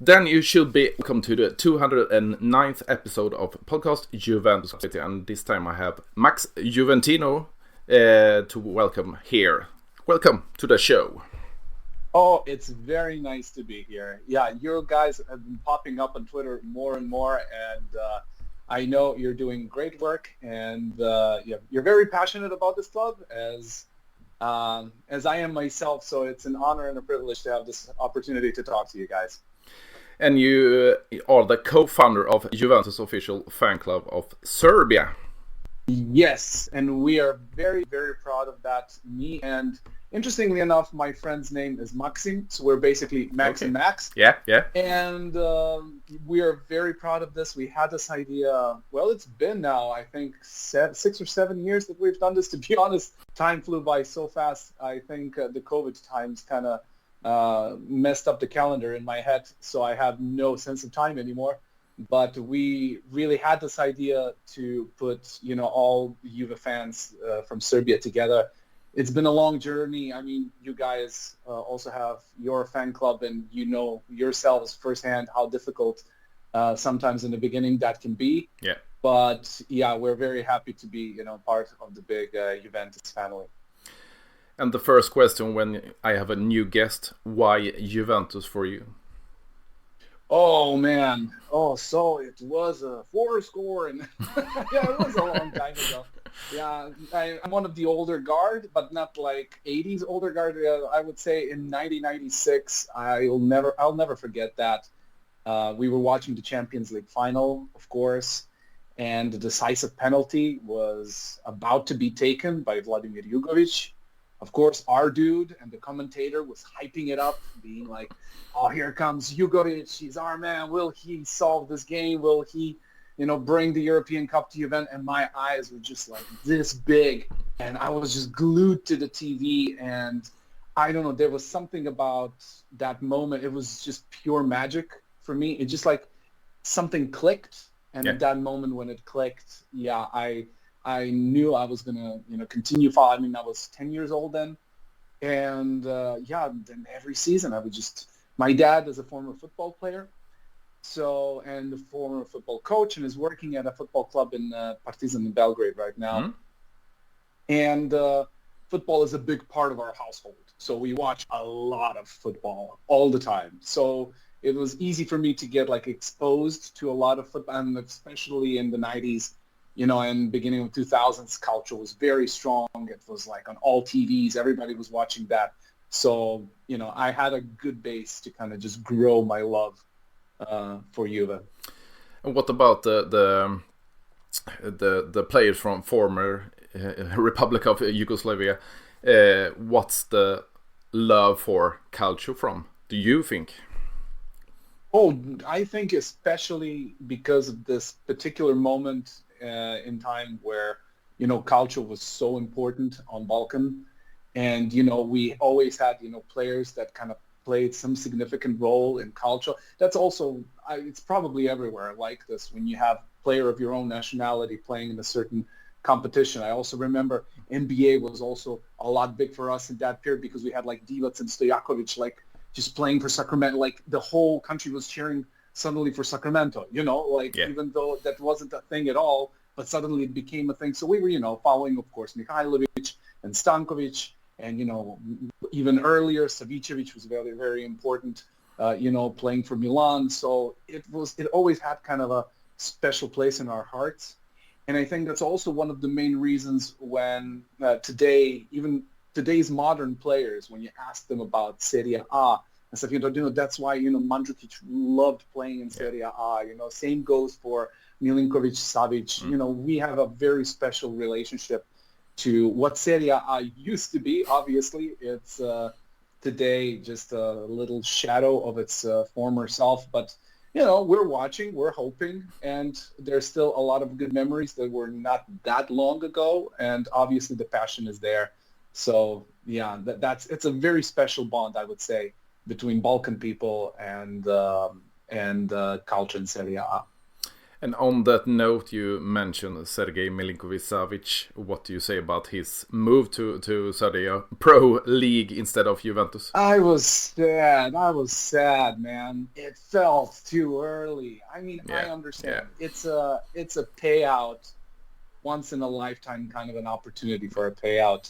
then you should be welcome to the 209th episode of Podcast Juventus Club Svezia, and this time I have Max Juventino to welcome here. Welcome to the show. Oh, it's very nice to be here. Yeah, you guys have been popping up on Twitter more and more, and I know you're doing great work, and you're very passionate about this club, as I am myself. So it's an honor and a privilege to have this opportunity to talk to you guys. And you are the co-founder of Juventus official fan club of Serbia. Yes, and we are very, very proud of that. Me and, interestingly enough, my friend's name is Maxim, so we're basically Max and Max. Yeah. And we are very proud of this. We had this idea, well, it's been now, I think, 6 or 7 years that we've done this. To be honest, time flew by so fast. I think the COVID times kind of messed up the calendar in my head, so I have no sense of time anymore. But we really had this idea to put, all Juve fans from Serbia together. It's been a long journey. I mean, you guys also have your fan club, and you know yourselves firsthand how difficult sometimes in the beginning that can be. Yeah. But yeah, we're very happy to be, part of the big Juventus family. And the first question when I have a new guest, why Juventus for you? Oh, man. Oh, so it was a 4-score, and yeah, it was a long time ago. Yeah, I'm one of the older guard, but not like 80s older guard. I would say in 1996, I'll never forget that. We were watching the Champions League final, of course, and the decisive penalty was about to be taken by Vladimir Jugovic. Of course, our dude and the commentator was hyping it up, being like, oh, here comes Jugovic. He's our man. Will he solve this game? Will he, bring the European Cup to Juventus? And my eyes were just like this big. And I was just glued to the TV. And I don't know, there was something about that moment. It was just pure magic for me. It just like something clicked. And at that moment when it clicked, I knew I was going to, continue following. I mean, I was 10 years old then. And, then every season I would my dad is a former football player, and a former football coach, and is working at a football club in Partizan in Belgrade right now. Mm-hmm. And football is a big part of our household. So we watch a lot of football all the time. So it was easy for me to get exposed to a lot of football, and especially in the 90s. And beginning of 2000s, culture was very strong. It was on all TVs. Everybody was watching that. So, I had a good base to kind of just grow my love for Juve. And what about the players from former Republic of Yugoslavia? What's the love for culture from, do you think? Oh, I think especially because of this particular moment in time where, culture was so important on Balkan. And, we always had, players that kind of played some significant role in culture. That's also, it's probably everywhere like this when you have a player of your own nationality playing in a certain competition. I also remember NBA was also a lot big for us in that period because we had Divac and Stojakovic, just playing for Sacramento. The whole country was cheering suddenly for Sacramento, even though that wasn't a thing at all, but suddenly it became a thing. So we were, following, of course, Mihajlovic and Stankovic, and, even earlier, Savicevic was very, very important, playing for Milan. So it always had kind of a special place in our hearts. And I think that's also one of the main reasons when today, even today's modern players, when you ask them about Serie A, and stuff, that's why, Mandzukic loved playing in Serie A. Same goes for Milinkovic, Savic. We have a very special relationship to what Serie A used to be. Obviously, it's today just a little shadow of its former self. But, we're watching, we're hoping, and there's still a lot of good memories that were not that long ago. And obviously the passion is there. So, it's a very special bond, I would say, between Balkan people and culture in Serie A. And on that note, you mentioned Sergej Milinkovic-Savic. What do you say about his move to Serie Pro League instead of Juventus? I was sad, man. It felt too early. I mean, I understand. It's a payout, once in a lifetime kind of an opportunity for a payout.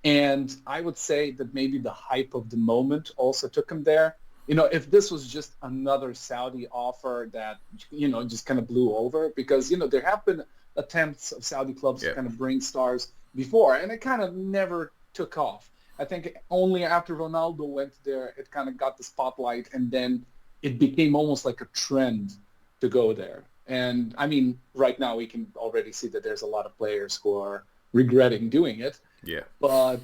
And I would say that maybe the hype of the moment also took him there. You know, if this was just another Saudi offer that, you know, just kind of blew over, because, you know, there have been attempts of Saudi clubs to kind of bring stars before, and it kind of never took off. I think only after Ronaldo went there, it kind of got the spotlight, and then it became almost like a trend to go there. And, I mean, right now we can already see that there's a lot of players who are regretting doing it. Yeah. But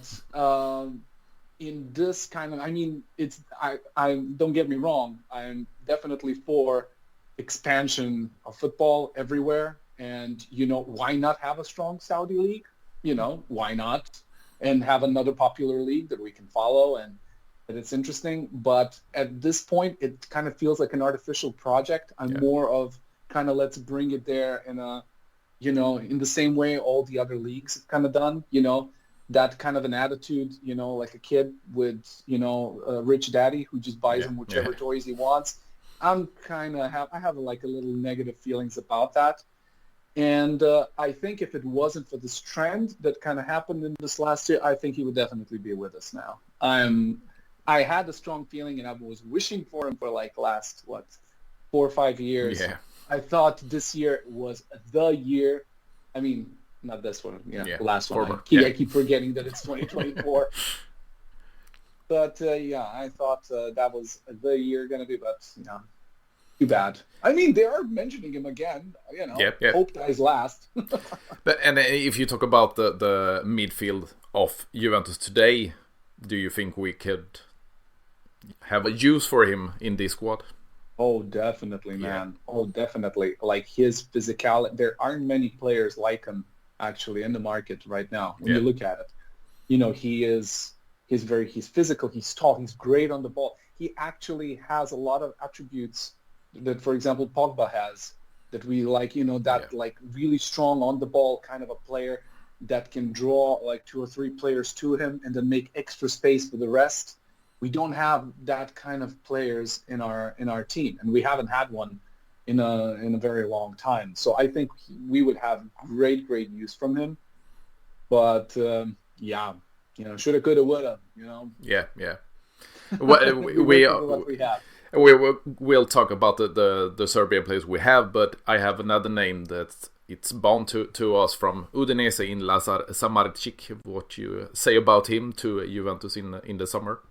in this kind of, I mean, I don't get me wrong. I'm definitely for expansion of football everywhere. And, you know, why not have a strong Saudi league? You know, why not? And have another popular league that we can follow and that it's interesting. But at this point, it kind of feels like an artificial project. I'm more of kind of let's bring it there in a, you know, in the same way all the other leagues have kind of done, you know, that kind of an attitude, you know, like a kid with, you know, a rich daddy who just buys him whichever toys he wants. I have like a little negative feelings about that. And I think if it wasn't for this trend that kind of happened in this last year, I think he would definitely be with us now. I had a strong feeling, and I was wishing for him for like last, 4 or 5 years. Yeah. I thought this year was the year. I mean, not this one, the last one. I keep forgetting that it's 2024. But, I thought that was the year going to be, but, too bad. I mean, they are mentioning him again, you know. Hope dies last. And if you talk about the midfield of Juventus today, do you think we could have a use for him in this squad? Oh, definitely, man. Oh, definitely. Like his physicality, there aren't many players like him actually in the market right now when you look at it. You know, he's physical, he's tall, he's great on the ball. He actually has a lot of attributes that, for example, Pogba has, that we like, you know, that like really strong on the ball kind of a player that can draw like 2 or 3 players to him and then make extra space for the rest. We don't have that kind of players in our team, and we haven't had one in a very long time. So I think we would have great use from him. But you know, shoulda, coulda, woulda. You know. Yeah. We'll talk about the Serbian players we have, but I have another name that it's bound to us from Udinese in Lazar Samardzic. What you say about him to Juventus in the summer?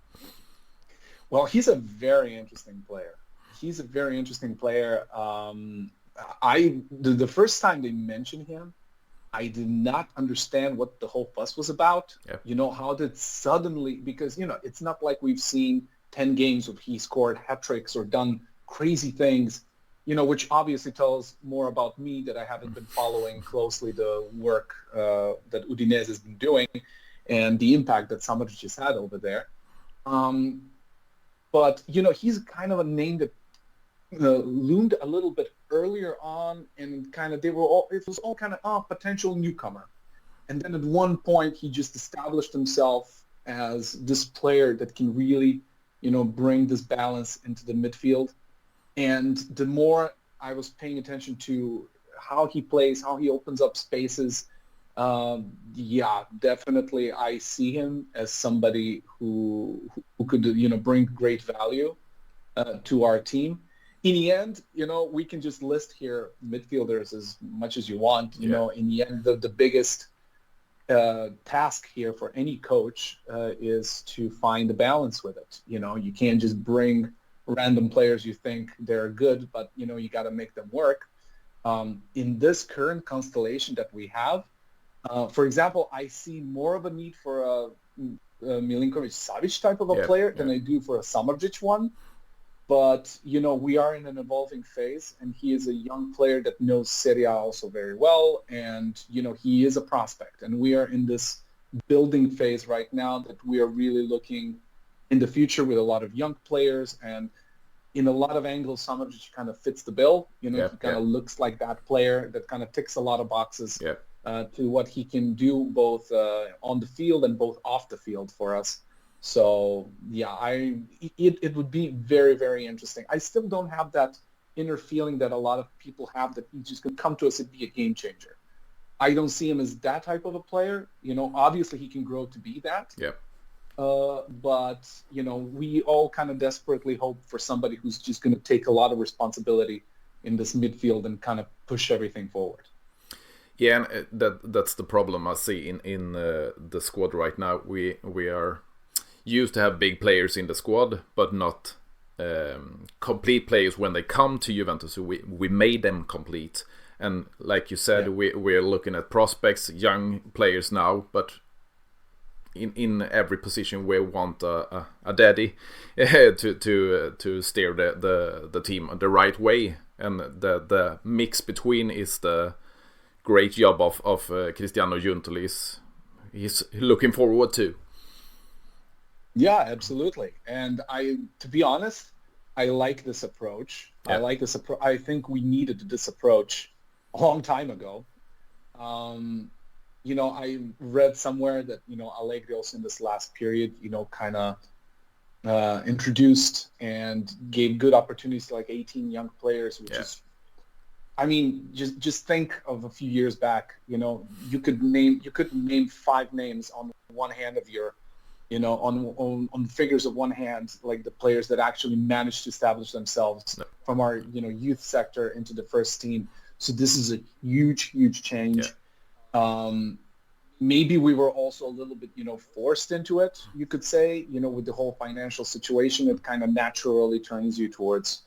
Well, he's a very interesting player. The first time they mentioned him, I did not understand what the whole fuss was about. Yep. You know, how did suddenly, because, you know, it's not like we've seen 10 games where he scored hat-tricks or done crazy things, you know, which obviously tells more about me that I haven't been following closely the work that Udinese has been doing and the impact that Samardzic has had over there. But, you know, he's kind of a name that loomed a little bit earlier on, and kind of it was all kind of potential newcomer. And then at one point he just established himself as this player that can really, you know, bring this balance into the midfield. And the more I was paying attention to how he plays, how he opens up spaces, definitely I see him as somebody who could, you know, bring great value to our team. In the end, you know, we can just list here midfielders as much as you want. You know, in the end, the biggest task here for any coach is to find the balance with it. You know, you can't just bring random players you think they're good, but, you know, you got to make them work. In this current constellation that we have, for example, I see more of a need for a Milinkovic-Savic type of a player than I do for a Samardzic one. But, you know, we are in an evolving phase, and he is a young player that knows Serie A also very well. And, you know, he is a prospect. And we are in this building phase right now that we are really looking in the future with a lot of young players. And in a lot of angles, Samardžić kind of fits the bill. You know, Yeah, he kind of looks like that player that kind of ticks a lot of boxes yeah, to what he can do both on the field and both off the field for us. So yeah, it would be very, very interesting. I still don't have that inner feeling that a lot of people have that he's just going to come to us and be a game changer. I don't see him as that type of a player. You know, obviously he can grow to be that. yeah. But, you know, we all kind of desperately hope for somebody who's just going to take a lot of responsibility in this midfield and kind of push everything forward. Yeah, and that's the problem I see in the squad right now. We are used to have big players in the squad, but not complete players when they come to Juventus. So we made them complete. And like you said, we're looking at prospects, young players now, but in every position we want a daddy to steer the team the right way. And the mix between is the great job of Cristiano Giuntolis. He's looking forward to. Yeah, absolutely. And to be honest, I like this approach. Yeah. I like this approach. I think we needed this approach a long time ago. You know, I read somewhere that, you know, Allegri also in this last period, you know, kind of introduced and gave good opportunities to like 18 young players, which is, I mean, just think of a few years back, you know, you could name 5 names on one hand of your, you know, on fingers of one hand, like the players that actually managed to establish themselves from our, you know, youth sector into the first team. So this is a huge, huge change. Maybe we were also a little bit, you know, forced into it, you could say, you know, with the whole financial situation, it kind of naturally turns you towards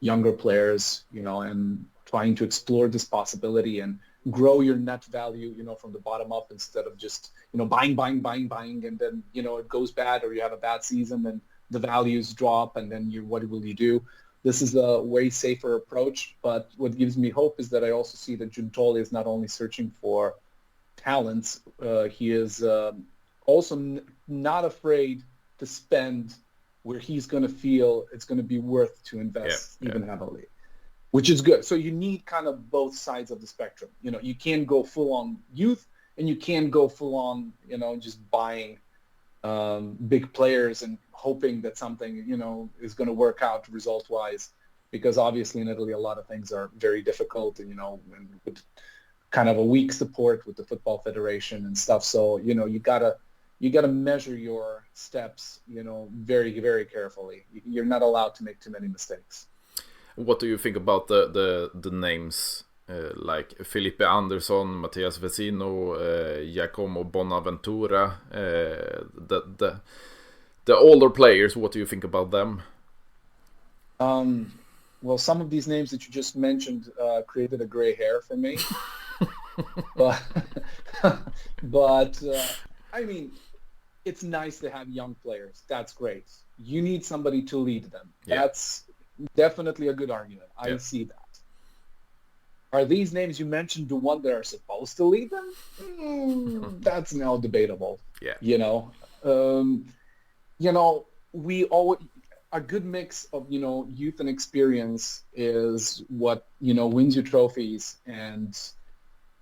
younger players, you know, and trying to explore this possibility and grow your net value, you know, from the bottom up instead of just, you know, buying, and then, you know, it goes bad or you have a bad season and the values drop and then what will you do? This is a way safer approach, but what gives me hope is that I also see that Giuntoli is not only searching for talents, he is also not afraid to spend where he's going to feel it's going to be worth to invest even heavily, which is good. So you need kind of both sides of the spectrum. You know, you can't go full on youth and you can't go full on, you know, just buying big players and hoping that something, you know, is going to work out result-wise, because obviously in Italy a lot of things are very difficult, and, you know, and with kind of a weak support with the football federation and stuff. So, you know, you gotta measure your steps, you know, very, very carefully. You're not allowed to make too many mistakes. What do you think about the names like Felipe Anderson, Mattias Vecino, Giacomo Bonaventura, the older players? What do you think about them? Well, some of these names that you just mentioned created a gray hair for me. but I mean, it's nice to have young players. That's great. You need somebody to lead them. That's definitely a good argument. I see that. Are these names you mentioned the one that are supposed to lead them? That's now debatable. You know, we always, a good mix of, you know, youth and experience is what, you know, wins you trophies, and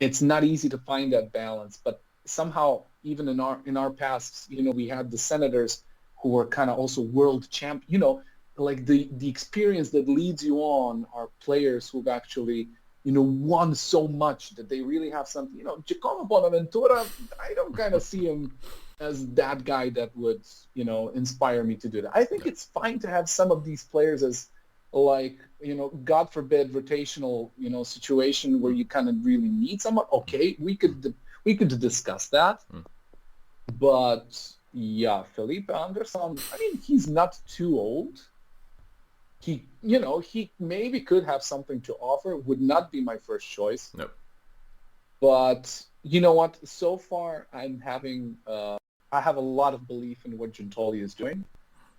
it's not easy to find that balance. But somehow, even in our past, you know, we had the Senators who were kind of also world champ. You know, like the experience that leads you on are players who've actually, you know, won so much that they really have something. You know, Giacomo Bonaventura, I don't kind of see him as that guy that would, you know, inspire me to do that. I think it's fine to have some of these players as, like, you know, God forbid, rotational, you know, situation where you kind of really need someone. Okay, we could discuss that. But yeah, Felipe Anderson, I mean, he's not too old. He, you know, he maybe could have something to offer. Would not be my first choice. No. But you know what? So far, I have a lot of belief in what Giuntoli is doing.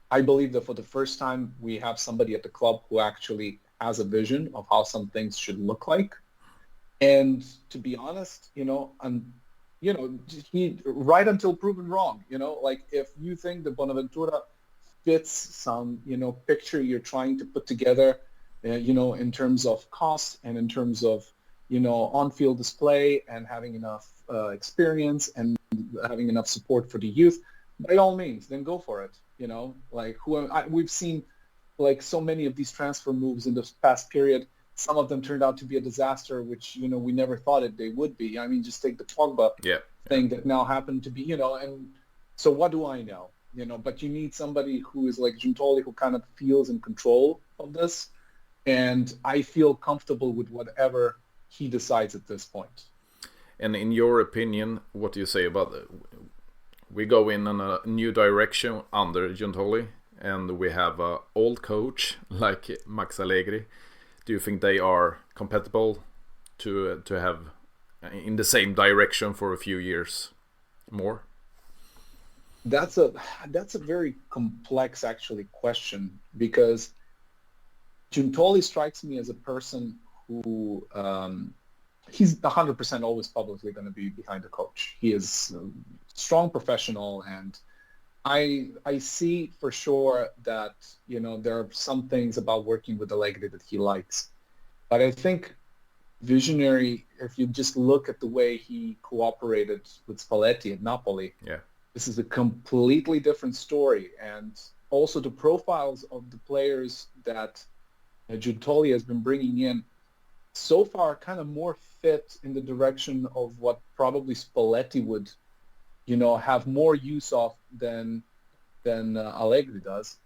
I believe that for the first time, we have somebody at the club who actually has a vision of how some things should look like. And to be honest, you know, he right until proven wrong. You know, like if you think that Bonaventura bits, some, picture you're trying to put together, in terms of cost and in terms of, on-field display and having enough experience and having enough support for the youth, by all means, then go for it. We've seen like so many of these transfer moves in this past period. Some of them turned out to be a disaster, which, we never thought they would be. I mean, just take the Pogba thing that now happened to be, and so what do I know? But you need somebody who is like Giuntoli, who kind of feels in control of this. And I feel comfortable with whatever he decides at this point. And in your opinion, what do you say about it? We go in a new direction under Giuntoli, and we have an old coach like Max Allegris. Do you think they are compatible to have in the same direction for a few years more? That's a very complex, actually, question, because Giuntoli strikes me as a person who he's 100% always publicly going to be behind the coach. He is a strong professional, and I see for sure that there are some things about working with Allegri that he likes, but I think visionary. If you just look at the way he cooperated with Spalletti at Napoli, this is a completely different story, and also the profiles of the players that Giuntoli has been bringing in so far kind of more fit in the direction of what probably Spalletti would, have more use of than Allegri does.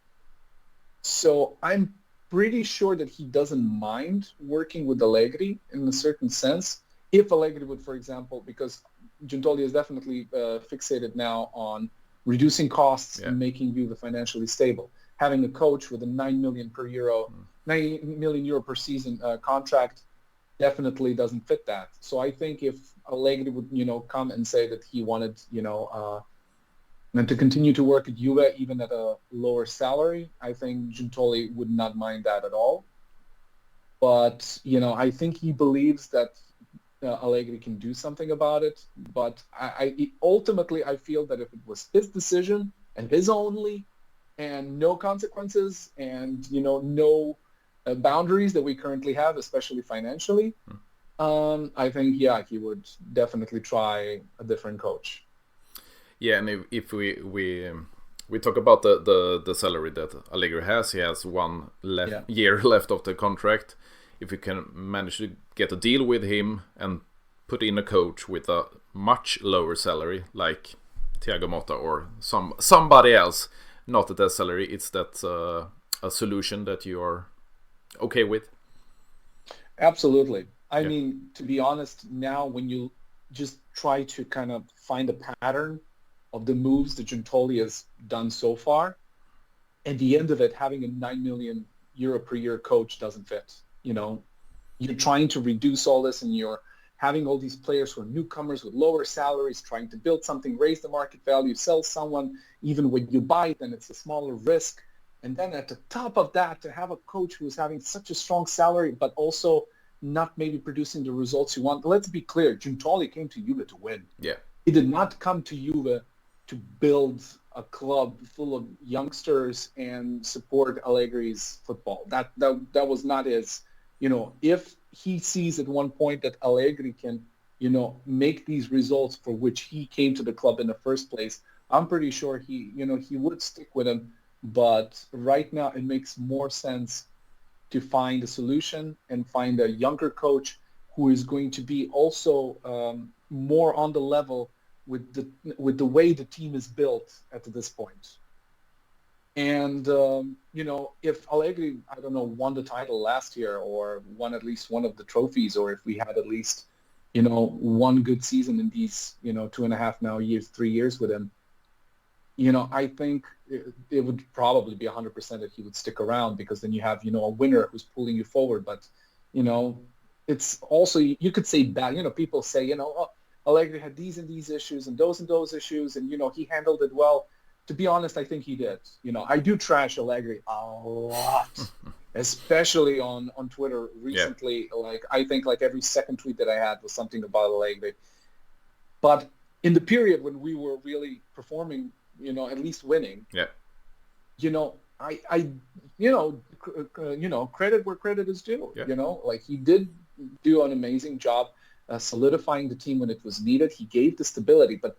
So I'm pretty sure that he doesn't mind working with Allegri in a certain sense. If Allegri would, for example, because Giuntoli is definitely fixated now on reducing costs and making Juve financially stable. Having a coach with a 9 million euro per season contract definitely doesn't fit that. So I think if Allegri would, come and say that he wanted, and to continue to work at Juve even at a lower salary, I think Giuntoli would not mind that at all. But, I think he believes that Allegri can do something about it. But ultimately, I feel that if it was his decision and his only, and no consequences and, no boundaries that we currently have, especially financially, I think, he would definitely try a different coach. Yeah, and if we talk about the salary that Allegri has, he has one year left of the contract. If you can manage to get a deal with him and put in a coach with a much lower salary, like Thiago Motta or somebody else, not at that salary, it's that a solution that you are okay with? Absolutely. I mean, to be honest, now when you just try to kind of find a pattern of the moves that Giuntoli has done so far, at the end of it, having a 9 million euro per year coach doesn't fit. You're trying to reduce all this, and you're having all these players who are newcomers with lower salaries, trying to build something, raise the market value, sell someone. Even when you buy it, then it's a smaller risk. And then at the top of that, to have a coach who is having such a strong salary, but also not maybe producing the results you want. Let's be clear, Giuntoli came to Juve to win. Yeah. He did not come to Juve to build a club full of youngsters and support Allegri's football. That was not his. If he sees at one point that Allegri can, make these results for which he came to the club in the first place, I'm pretty sure he would stick with him. But right now, it makes more sense to find a solution and find a younger coach who is going to be also more on the level with the way the team is built at this point. And if Allegri, I don't know, won the title last year or won at least one of the trophies, or if we had at least one good season in these 3 years with him, I think it would probably be 100% that he would stick around, because then you have a winner who's pulling you forward. But it's also, you could say bad. People say Allegri had these and these issues and those issues, and he handled it well. To be honest, I think he did. I do trash Allegri a lot, especially on Twitter recently. Yeah. Like, I think like every second tweet that I had was something about Allegri. But in the period when we were really performing, at least winning, credit where credit is due. Yeah. Like he did do an amazing job solidifying the team when it was needed. He gave the stability, but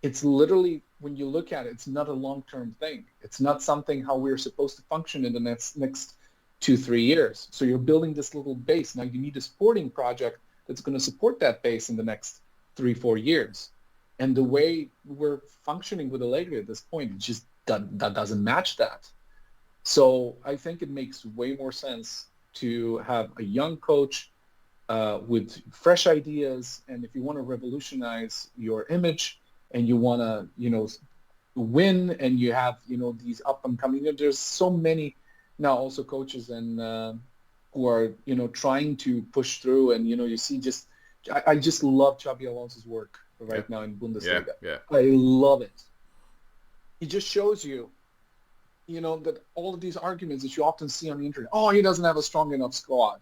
it's literally, when you look at it, it's not a long-term thing. It's not something how we're supposed to function in the next 2-3 years. So you're building this little base. Now you need a sporting project that's going to support that base in the next 3-4 years. And the way we're functioning with Allegri at this point, just that doesn't match that. So I think it makes way more sense to have a young coach with fresh ideas. And if you want to revolutionize your image and you want to, win, and you have, these up and coming, there's so many now also coaches and who are, trying to push through. And, you see I just love Xabi Alonso's work right now in Bundesliga. Yeah. I love it. He just shows you, that all of these arguments that you often see on the internet, oh, he doesn't have a strong enough squad.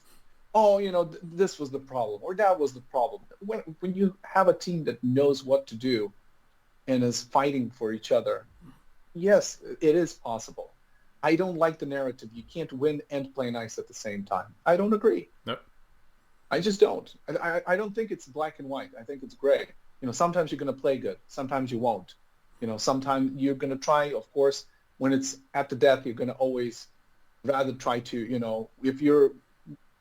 Oh, this was the problem or that was the problem. When you have a team that knows what to do and is fighting for each other, yes, it is possible. I don't like the narrative. You can't win and play nice at the same time. I don't agree. No. I just don't. I don't think it's black and white. I think it's gray. Sometimes you're going to play good. Sometimes you won't. Sometimes you're going to try, of course, when it's at the death, you're going to always rather try to, if you're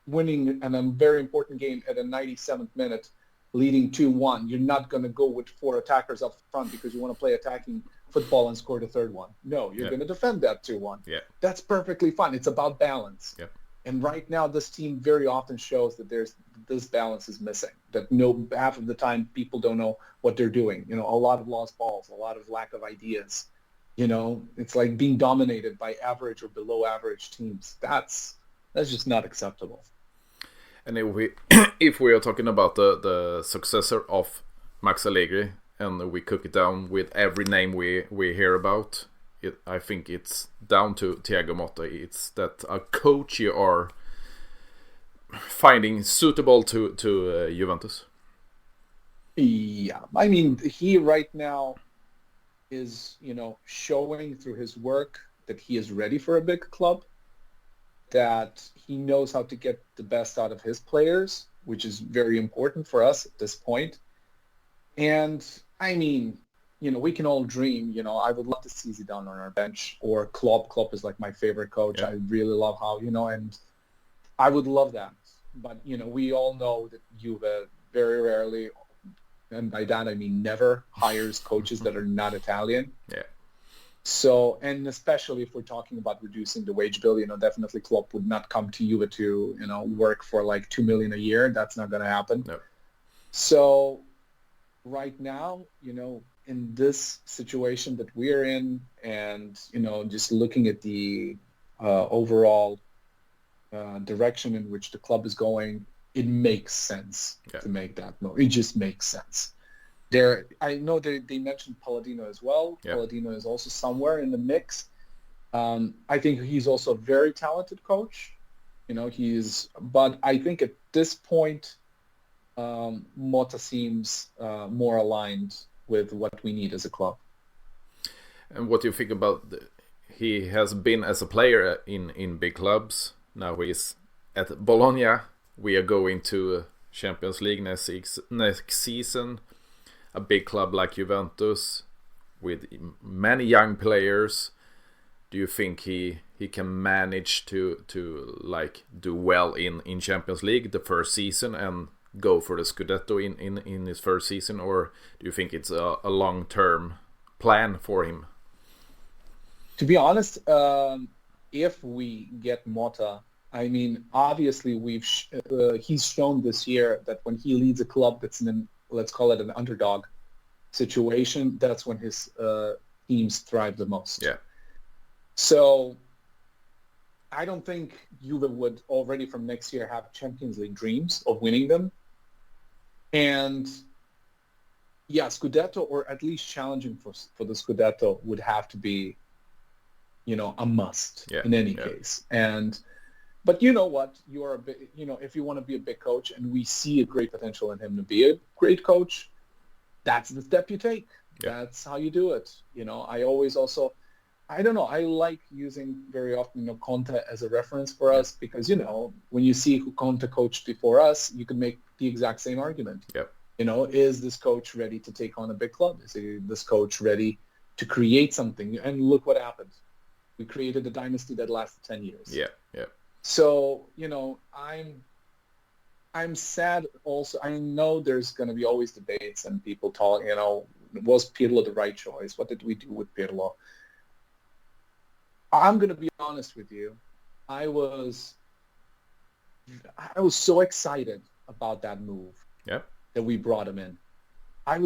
winning in a very important game at a 97th minute, leading 2-1, you're not going to go with 4 attackers up front because you want to play attacking football and score the third one. No, you're going to defend that 2-1. Yeah. That's perfectly fine. It's about balance. Yep. And right now, this team very often shows that this balance is missing, that half of the time people don't know what they're doing. A lot of lost balls, a lot of lack of ideas. It's like being dominated by average or below average teams. That's just not acceptable. And if we are talking about the successor of Max Allegri, and we cook it down with every name we hear about, I think it's down to Thiago Motta. It's that a coach you are finding suitable to Juventus. Yeah, I mean, he right now is, showing through his work that he is ready for a big club, that he knows how to get the best out of his players, which is very important for us at this point. And, I mean, we can all dream, I would love to see Zidane on our bench, or Klopp. Klopp is like my favorite coach. Yeah. I really love how, and I would love that. But, we all know that Juve very rarely, and by that I mean never, hires coaches that are not Italian. Yeah. So, and especially if we're talking about reducing the wage bill, definitely Klopp would not come to Juve to, work for like $2 million a year. That's not going to happen. No. So right now, in this situation that we're in, and, just looking at the overall direction in which the club is going, it makes sense to make that move. It just makes sense. I know they mentioned Palladino as well. Yeah. Palladino is also somewhere in the mix. I think he's also a very talented coach. But I think at this point, Motta seems more aligned with what we need as a club. And what do you think about he has been as a player in big clubs. Now he's at Bologna. We are going to Champions League next season. A big club like Juventus with many young players. Do you think he can manage to like do well in Champions League the first season and go for the Scudetto in his first season, or do you think it's a long-term plan for him? To be honest, if we get Motta, I mean, obviously he's shown this year that when he leads a club that's in, let's call it an underdog situation, that's when his teams thrive the most. Yeah. So I don't think Juve would already from next year have Champions League dreams of winning them. And yeah, Scudetto, or at least challenging for the Scudetto, would have to be, a must in any case. But you know what? You are if you want to be a big coach, and we see a great potential in him to be a great coach, that's the step you take. Yeah. That's how you do it. I always also I don't know. I like using very often, Conte as a reference for us because, when you see who Conte coached before us, you can make the exact same argument. Yep. Is this coach ready to take on a big club? Is this coach ready to create something? And look what happened. We created a dynasty that lasted 10 years. Yeah, yeah. So, I'm sad also. I know there's going to be always debates and people talk, was Pirlo the right choice? What did we do with Pirlo? I'm going to be honest with you. I was so excited about that move. Yeah. That we brought him in. I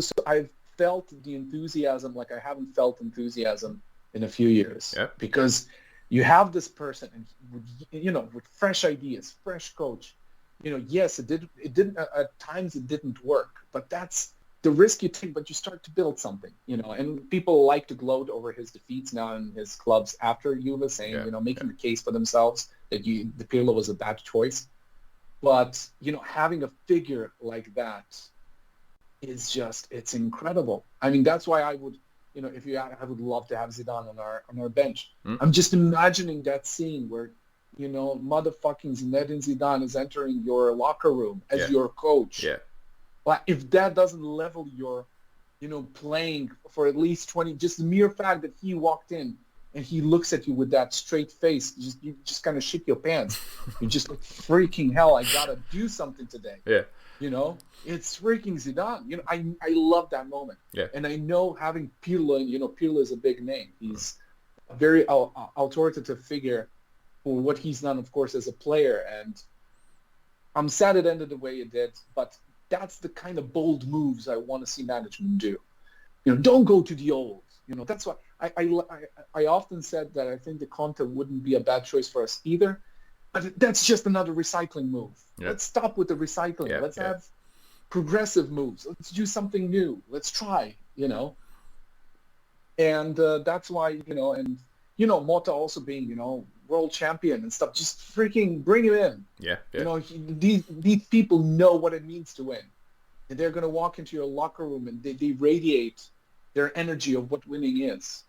felt the enthusiasm like I haven't felt enthusiasm in a few years. Yeah. Because you have this person and with fresh ideas, fresh coach. Yes, it didn't at times it didn't work, but that's the risk you take, but you start to build something, and people like to gloat over his defeats now in his clubs after Juve, saying, making the case for themselves that the Pirlo was a bad choice. But, having a figure like that is just, it's incredible. I mean, that's why I would, I would love to have Zidane on our bench. I'm just imagining that scene where, motherfucking Zinedine Zidane is entering your locker room as your coach. Yeah. But if that doesn't level your, playing for at least 20, just the mere fact that he walked in and he looks at you with that straight face, you just kind of shit your pants. You're just like, freaking hell, I got to do something today. Yeah. It's freaking Zidane. I love that moment. Yeah. And I know having Pirlo, Pirlo is a big name. He's a very authoritative figure for what he's done, of course, as a player. And I'm sad it ended the way it did, but that's the kind of bold moves I want to see management do. Don't go to the old. That's why I often said that I think the Conte wouldn't be a bad choice for us either. But that's just another recycling move. Yeah. Let's stop with the recycling. Yeah, Let's have progressive moves. Let's do something new. Let's try, And that's why, Motta also being, world champion and stuff, just freaking bring him in. Yeah. These people know what it means to win. And they're going to walk into your locker room and they radiate their energy of what winning is.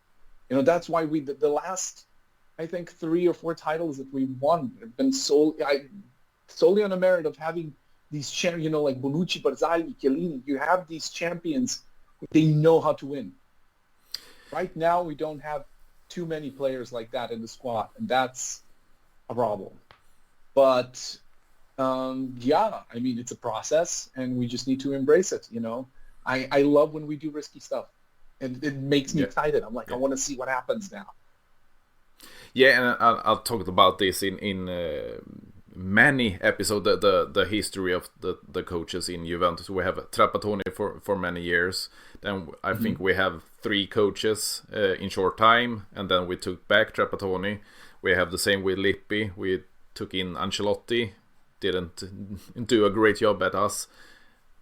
That's why the last, I think, 3 or 4 titles that we won have been solely on the merit of having these champions, like Bonucci, Barzagli, Chiellini. You have these champions, they know how to win. Right now, we don't have too many players like that in the squad, and that's a problem. But, I mean, it's a process, and we just need to embrace it, I love when we do risky stuff, and it makes me excited. I'm like, I want to see what happens now. Yeah, and I'll talk about this in many episodes, the history of the coaches in Juventus. We have Trapattoni for many years. Then I think we have 3 coaches in short time, and then we took back Trapattoni. We have the same with Lippi. We took in Ancelotti, didn't do a great job at us.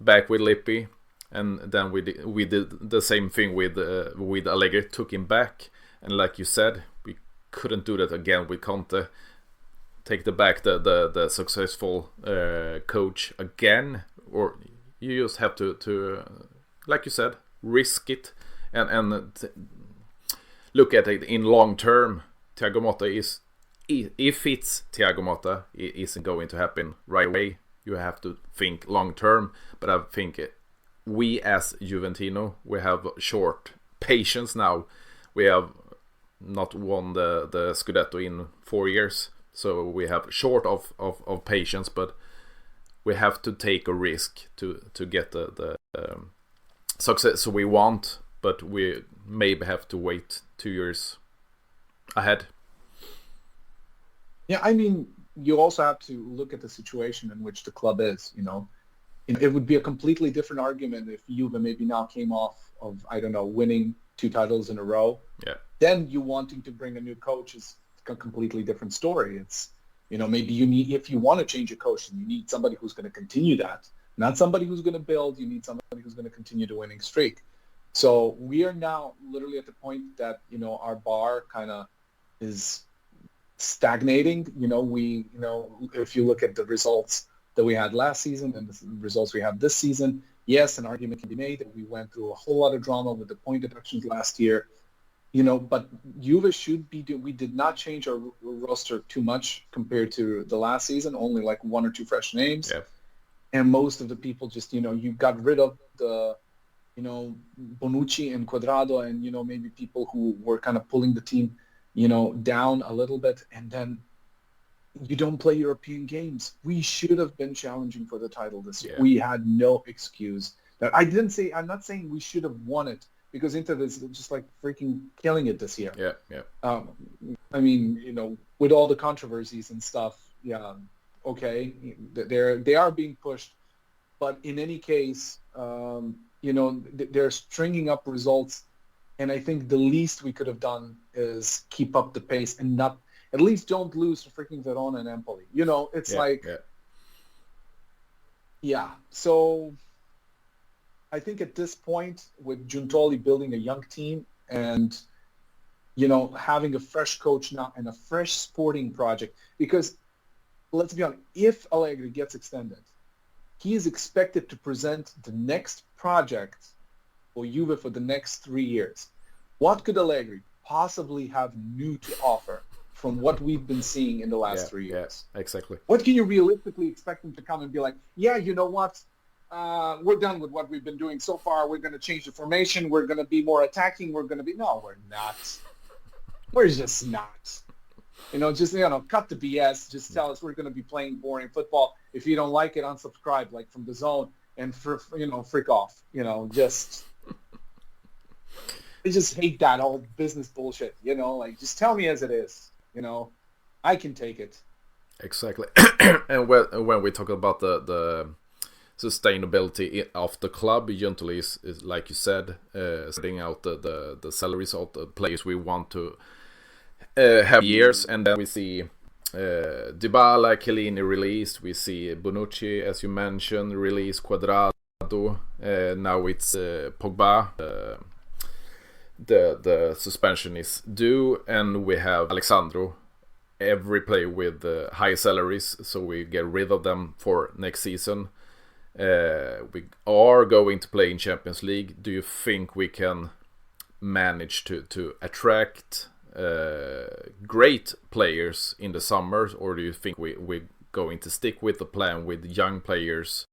Back with Lippi, and then we did the same thing with Allegri, took him back, and like you said, we couldn't do that again with Conte. Take the successful coach again, or you just have to like you said, risk it and look at it in long term. Thiago Motta if it's Thiago Motta, it isn't going to happen right away. You have to think long term, but I think we as Juventino, we have short patience now. We have not won the Scudetto in 4 years. So we have short of patience, but we have to take a risk to get the success we want, but we maybe have to wait 2 years ahead. Yeah, I mean, you also have to look at the situation in which the club is, It would be a completely different argument if Juve maybe now came off of, I don't know, winning 2 titles in a row. Yeah. Then you wanting to bring a new coach is a completely different story. It's, maybe you need, if you want to change a coach, you need somebody who's going to continue that, not somebody who's going to build. You need somebody who's going to continue the winning streak. So we are now literally at the point that, our bar kind of is stagnating. If you look at the results that we had last season and the results we have this season, yes, an argument can be made that we went through a whole lot of drama with the point deductions last year. But Juve should be. We did not change our roster too much compared to the last season. Only like one or two fresh names, and most of the people just you got rid of the Bonucci and Quadrado, and maybe people who were kind of pulling the team down a little bit, and then you don't play European games. We should have been challenging for the title this year. We had no excuse. I'm not saying we should have won it, because Inter is just like freaking killing it this year. I mean, with all the controversies and stuff, okay, they are being pushed, but in any case, they're stringing up results, and I think the least we could have done is keep up the pace and not, at least don't lose to freaking Verona and Empoli. It's so I think at this point, with Giuntoli building a young team and, having a fresh coach now and a fresh sporting project, because let's be honest, if Allegri gets extended, he is expected to present the next project for Juve for the next 3 years. What could Allegri possibly have new to offer from what we've been seeing in the last 3 years? Yeah, exactly. What can you realistically expect him to come and be like, you know what? We're done with what we've been doing so far. We're going to change the formation. We're going to be more attacking. No, we're not. We're just not. Cut the BS. Just tell us we're going to be playing boring football. If you don't like it, unsubscribe, like from the zone, and freak off. I just hate that old business bullshit. Just tell me as it is. I can take it. Exactly. And when we talk about the sustainability of the club, Giuntolis is like you said, setting out the salaries of the players we want to have years, and then we see Dybala, Chiellini released, we see Bonucci, as you mentioned, released, Quadrado, now it's Pogba, the suspension is due, and we have Alexandro, every player with high salaries, so we get rid of them for next season. We are going to play in Champions League. Do you think we can manage to attract great players in the summers, or do you think we're going to stick with the plan with young players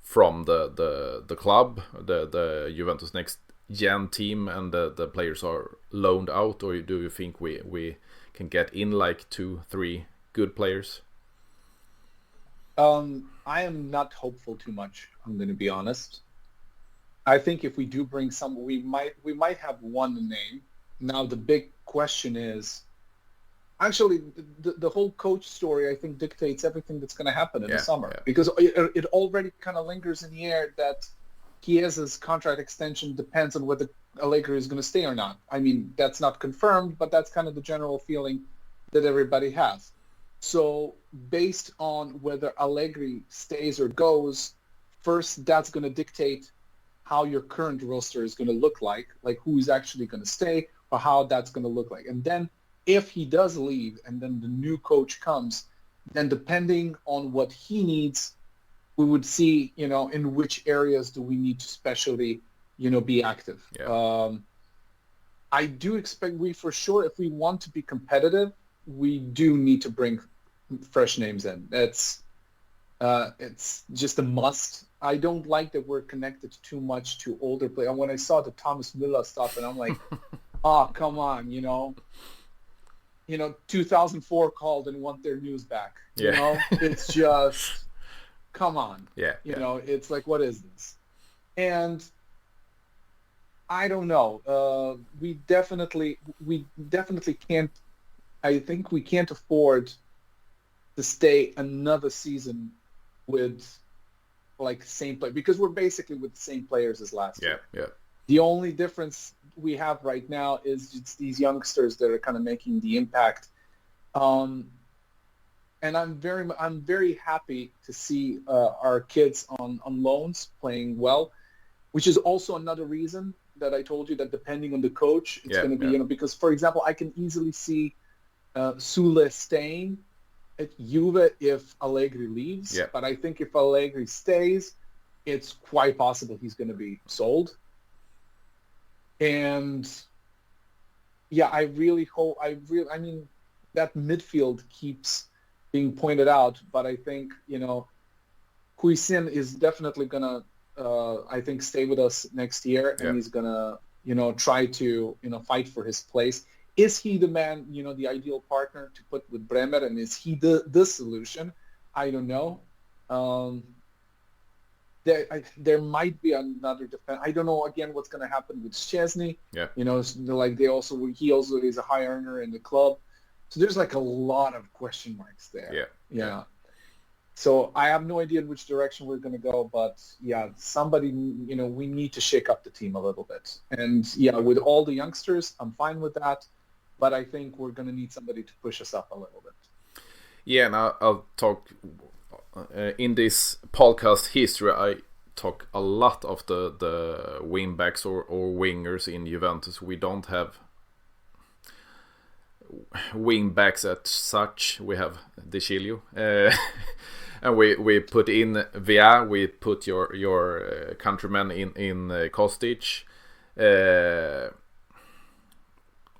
from the club, the Juventus Next Gen team, and the players are loaned out, or do you think we can get in like 2-3 good players? I am not hopeful too much, I'm going to be honest. I think if we do bring some, we might have one name. Now the big question is, actually, the whole coach story, I think, dictates everything that's going to happen in the summer, because it already kind of lingers in the air that Chiesa's contract extension depends on whether Allegri is going to stay or not. I mean, that's not confirmed, but that's kind of the general feeling that everybody has. So based on whether Allegri stays or goes, first, that's going to dictate how your current roster is going to look like who's actually going to stay, or how that's going to look like. And then if he does leave and then the new coach comes, then depending on what he needs, we would see, in which areas do we need to especially, be active. I do expect for sure, if we want to be competitive, we do need to bring fresh names in. It's just a must. I don't like that we're connected too much to older players. When I saw the Thomas Müller stuff, and I'm like, oh, come on, 2004 called and want their news back. It's just, come on. It's like, what is this? And I don't know. We definitely can't. I think we can't afford to stay another season with same play, because we're basically with the same players as last year. The only difference we have right now is it's these youngsters that are kind of making the impact. And I'm very happy to see our kids on loans playing well, which is also another reason that I told you that depending on the coach, it's going to be, because, for example, I can easily see Sule staying at Juve if Allegri leaves. But I think if Allegri stays, it's quite possible he's going to be sold. And yeah, I really hope, I mean, that midfield keeps being pointed out, but I think, Huisin is definitely gonna, I think, stay with us next year, and he's gonna, try to, fight for his place. Is he the man, the ideal partner to put with Bremer, and is he the solution? I don't know. There might be another defense. I don't know again what's going to happen with Szczesny. Yeah. Like he also is a high earner in the club, so there's like a lot of question marks there. Yeah. So I have no idea in which direction we're going to go, but yeah, somebody, we need to shake up the team a little bit. And yeah, with all the youngsters, I'm fine with that, but I think we're going to need somebody to push us up a little bit. Yeah, and I'll talk in this podcast history. I talk a lot of the wing backs or wingers in Juventus. We don't have wing backs as such. We have De Chilio, and we put in Via. We put your countryman in Kostic.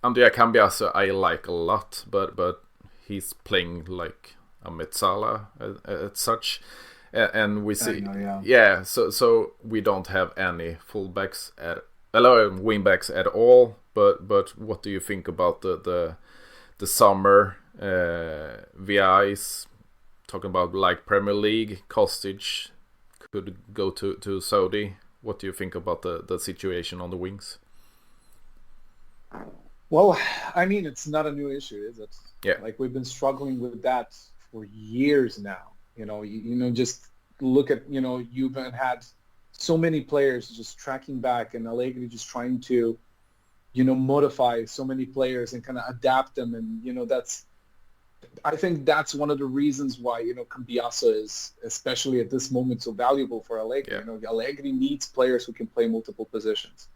Andrea Cambiaso I like a lot, but he's playing like a Mezzala as such, and we see, so we don't have any fullbacks wing backs at all. But what do you think about the summer? VI is talking about like Premier League. Kostic could go to Saudi. What do you think about the situation on the wings? Well, I mean, it's not a new issue, is it? Yeah. Like we've been struggling with that for years now. Just look at, you've had so many players just tracking back, and Allegri just trying to, modify so many players and kind of adapt them. And, I think that's one of the reasons why, Cambiaso is, especially at this moment, so valuable for Allegri. Yeah. Allegri needs players who can play multiple positions.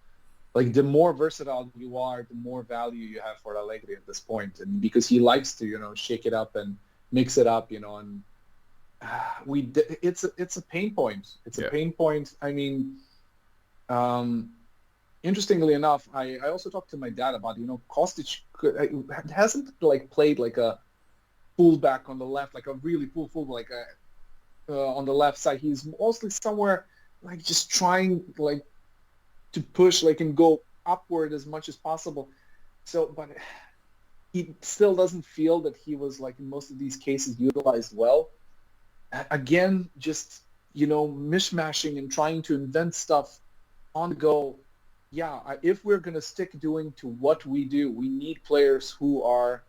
Like the more versatile you are, the more value you have for Allegri at this point. And because he likes to, shake it up and mix it up, and it's a pain point. It's a pain point. I mean, interestingly enough, I also talked to my dad about, Kostic hasn't like played like a fullback on the left, like a really full like on the left side. He's mostly somewhere like just trying like to push like and go upward as much as possible. So, but he still doesn't feel that he was like in most of these cases utilized well. Again, just, mishmashing and trying to invent stuff on the go. Yeah, if we're going to stick doing to what we do, we need players who are,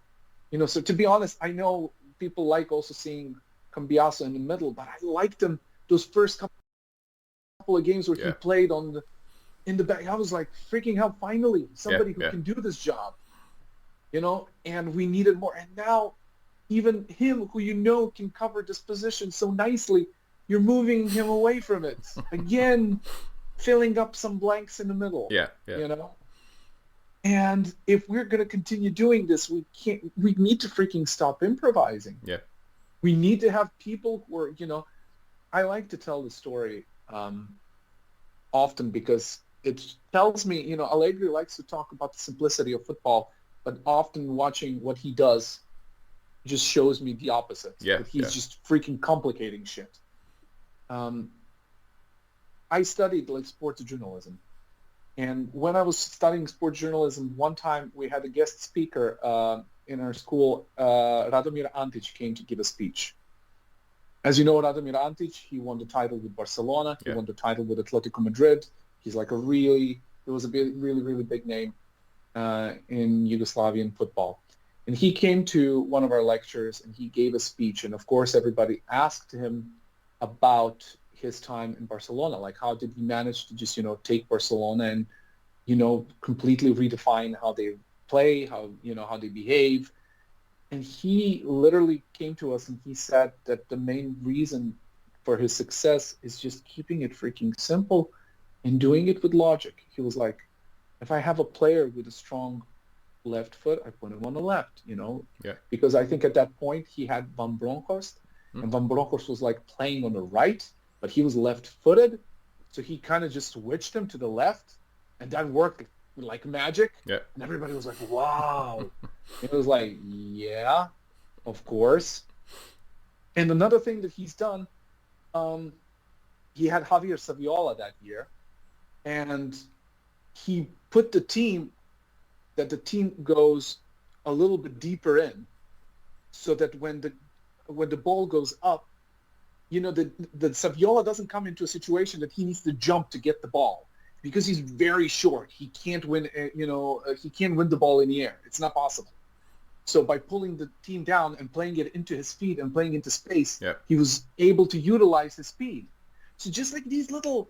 so to be honest, I know people like also seeing Cambiaso in the middle, but I liked him those first couple of games where he played in the back. I was like, freaking hell, finally, somebody who can do this job, and we needed more. And now even him, who can cover this position so nicely, you're moving him away from it. Again, filling up some blanks in the middle. And if we're going to continue doing this, we need to freaking stop improvising. Yeah. We need to have people who are, I like to tell the story often because it tells me, Allegri likes to talk about the simplicity of football, but often watching what he does just shows me the opposite. That he's just freaking complicating shit. I studied like sports journalism. And when I was studying sports journalism, one time we had a guest speaker in our school. Radomir Antić came to give a speech. As you know, Radomir Antić, he won the title with Barcelona. He won the title with Atletico Madrid. He's like really really big name in Yugoslavian football. And he came to one of our lectures and he gave a speech. And of course, everybody asked him about his time in Barcelona. Like, how did he manage to just, take Barcelona and, completely redefine how they play, how they behave. And he literally came to us and he said that the main reason for his success is just keeping it freaking simple and doing it with logic. He was like, if I have a player with a strong left foot, I put him on the left, because I think at that point he had Van Bronckhorst, and Van Bronckhorst was like playing on the right, but he was left-footed, so he kind of just switched him to the left, and that worked like magic. Yeah. And everybody was like, wow. It was like, yeah, of course. And another thing that he's done, he had Javier Saviola that year, and he put the team goes a little bit deeper in, so that when the ball goes up, you know, the Saviola doesn't come into a situation that he needs to jump to get the ball, because he's very short. He can't win, he can't win the ball in the air. It's not possible. So by pulling the team down and playing it into his feet and playing into space, he was able to utilize his speed. So just like these little,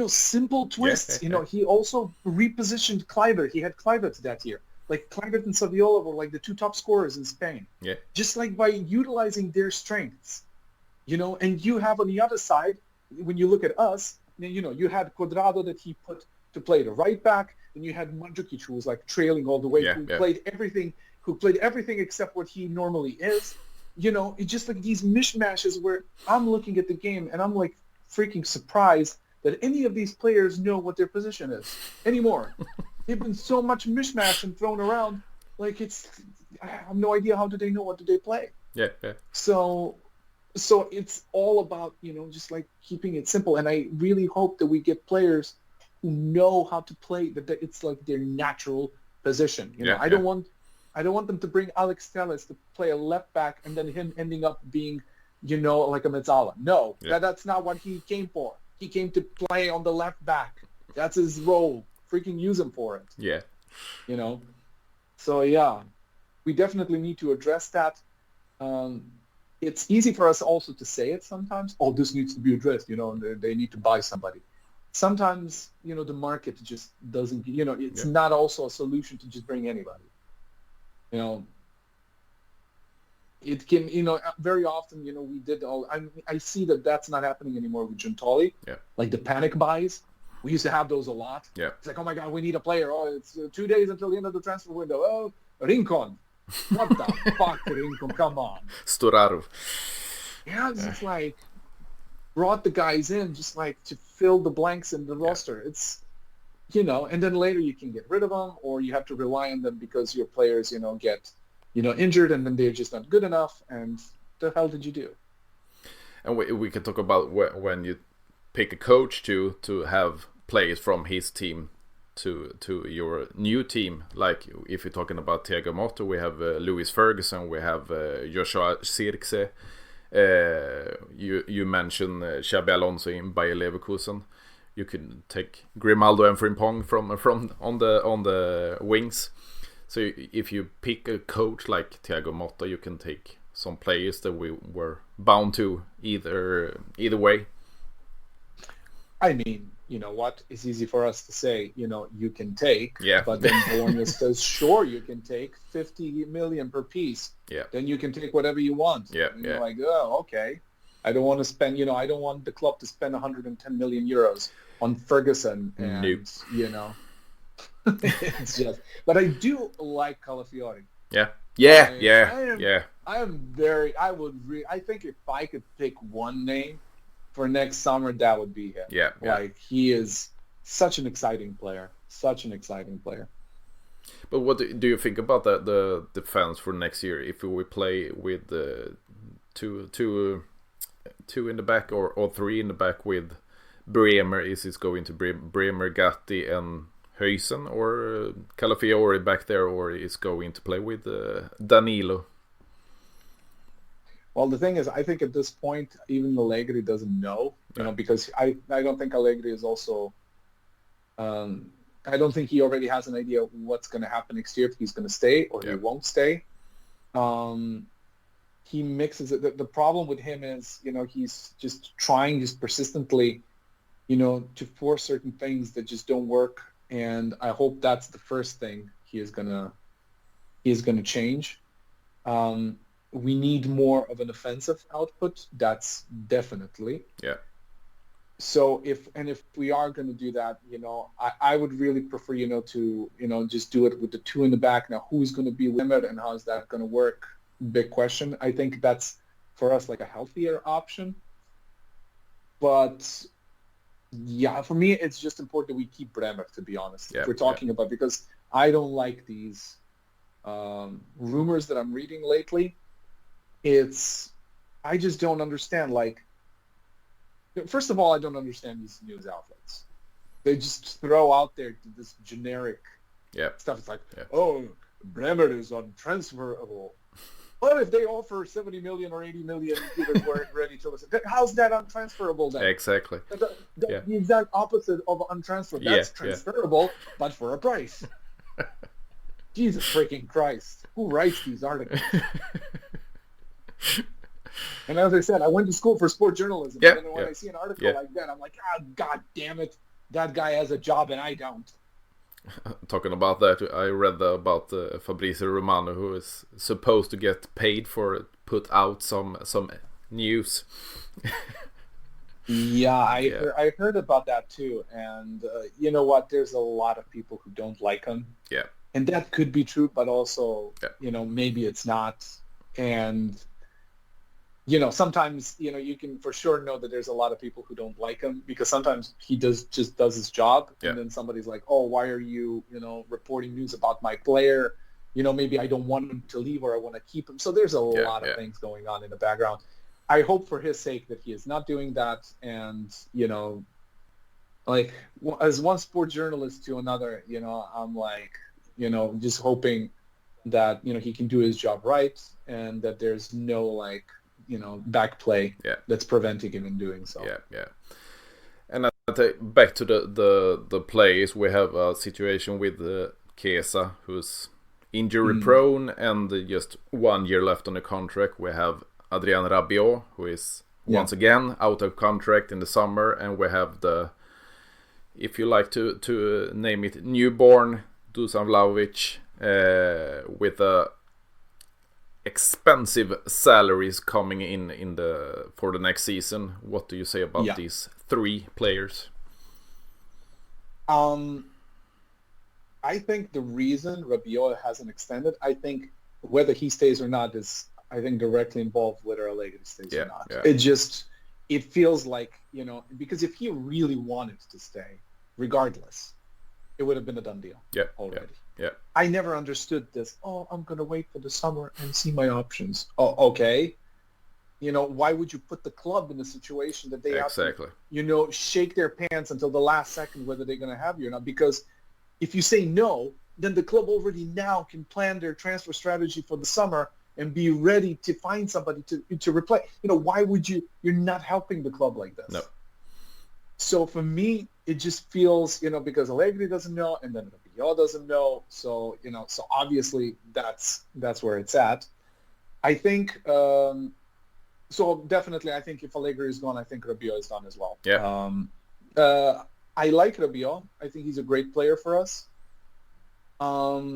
simple twists, he also repositioned Kluivert. He had Kluivert that year. Like Kluivert and Saviola were like the two top scorers in Spain. Yeah. Just like by utilizing their strengths, and you have on the other side, when you look at us, you had Cuadrado that he put to play the right back, and you had Mandzukic, who was like trailing all the way, who played everything except what he normally is. It's just like these mishmashes where I'm looking at the game and I'm like freaking surprised that any of these players know what their position is anymore. They've been so much mishmash and thrown around. Like I have no idea how do they know what do they play. Yeah. So it's all about, just like keeping it simple. And I really hope that we get players who know how to play, that it's like their natural position. I don't want them to bring Alex Telles to play a left back and then him ending up being, like a Mezzala. No, that's not what he came for. He came to play on the left back. That's his role. Freaking use him for it. Yeah. So yeah, we definitely need to address that. It's easy for us also to say it sometimes. Oh, this needs to be addressed. They need to buy somebody. Sometimes, the market just doesn't, it's not also a solution to just bring anybody. It can, very often, we did all, I see that that's not happening anymore with Giuntoli. Yeah. Like the panic buys. We used to have those a lot. Yeah. It's like, oh my God, we need a player. Oh, it's 2 days until the end of the transfer window. Oh, Rincon. What the fuck, Rincon? Come on. Storaro. Yeah, it's just like, brought the guys in just like to fill the blanks in the roster. It's, and then later you can get rid of them, or you have to rely on them because your players, get, injured, and then they're just not good enough. And the hell did you do? And we can talk about when you pick a coach to have players from his team to your new team. Like if you're talking about Thiago Motta, we have Louis Ferguson, we have Joshua Zirkzee. You mentioned Xabi Alonso in Bayer Leverkusen. You could take Grimaldo and Frimpong from on the wings. So if you pick a coach like Thiago Motta, you can take some players that we were bound to either way. I mean, you know what? It's easy for us to say, you can take. Yeah. But then Bologna says, sure, you can take 50 million per piece. Yeah. Then you can take whatever you want. Yeah. And you're like, oh, okay. I don't want to spend, I don't want the club to spend 110 million euros on Ferguson. And, nope. It's just, but I do like Calafiori. Yeah. I think if I could pick one name for next summer, that would be him. Yeah. Like, he is such an exciting player. But what do you think about the defense for next year? If we play with two in the back or three in the back with Bremer, is it going to be Bremer, Gatti, and Huijsen, or Calafiori back there, or is going to play with Danilo? Well, the thing is, I think at this point, even Allegri doesn't know, because I don't think Allegri is also, I don't think he already has an idea of what's going to happen next year, if he's going to stay or he won't stay. He mixes it. The problem with him is, he's just trying just persistently, to force certain things that just don't work. And I hope that's the first thing he is gonna change. We need more of an offensive output. That's definitely. Yeah. So if we are going to do that, I would really prefer, to, just do it with the two in the back. Now, who's going to be with him and how is that going to work? Big question. I think that's for us like a healthier option. But Yeah, for me, it's just important that we keep Bremer, to be honest. Yeah, If we're talking about, because I don't like these rumors that I'm reading lately. I just don't understand. Like, first of all, I don't understand these news outlets. They just throw out there this generic stuff. It's like, oh, Bremer is untransferable. Well, if they offer 70 million or 80 million, we're ready to listen. How's that untransferable then? Exactly. The exact opposite of untransferable. That's transferable, but for a price. Jesus freaking Christ. Who writes these articles? And as I said, I went to school for sport journalism. And then when I see an article like that, I'm like, God damn it. That guy has a job and I don't. Talking about that, I read about Fabrizio Romano, who is supposed to get paid for put out some news. I heard about that too. And you know what? There's a lot of people who don't like him. Yeah. And that could be true, but also, maybe it's not. And sometimes, you can for sure know that there's a lot of people who don't like him because sometimes he just does his job. And then somebody's like, oh, why are you, reporting news about my player? Maybe I don't want him to leave or I want to keep him. So there's a lot of things going on in the background. I hope for his sake that he is not doing that. And, like as one sports journalist to another, I'm like, just hoping that, he can do his job right and that there's no like, back play that's preventing him in doing so. And back to the plays, we have a situation with Chiesa, who's injury prone and just 1 year left on the contract. We have Adrien Rabiot, who is once again out of contract in the summer, and we have the, if you like to name it, newborn Dusan Vlahovic with a expensive salaries coming in for the next season. What do you say about these three players? I think the reason Rabiot hasn't extended, I think whether he stays or not is, I think, directly involved whether Allegris stays or not. It feels like, because if he really wanted to stay, regardless, it would have been a done deal already. I never understood this. Oh, I'm going to wait for the summer and see my options. Oh, okay. Why would you put the club in a situation that they have to, shake their pants until the last second whether they're going to have you or not? Because if you say no, then the club already now can plan their transfer strategy for the summer and be ready to find somebody to replace. Why would you? You're not helping the club like this. No. So for me, it just feels, because Allegri doesn't know and then Rabiot doesn't know. So, so obviously that's where it's at. I think, so definitely I think if Allegri is gone, I think Rabiot is gone as well. I like Rabiot. I think he's a great player for us. For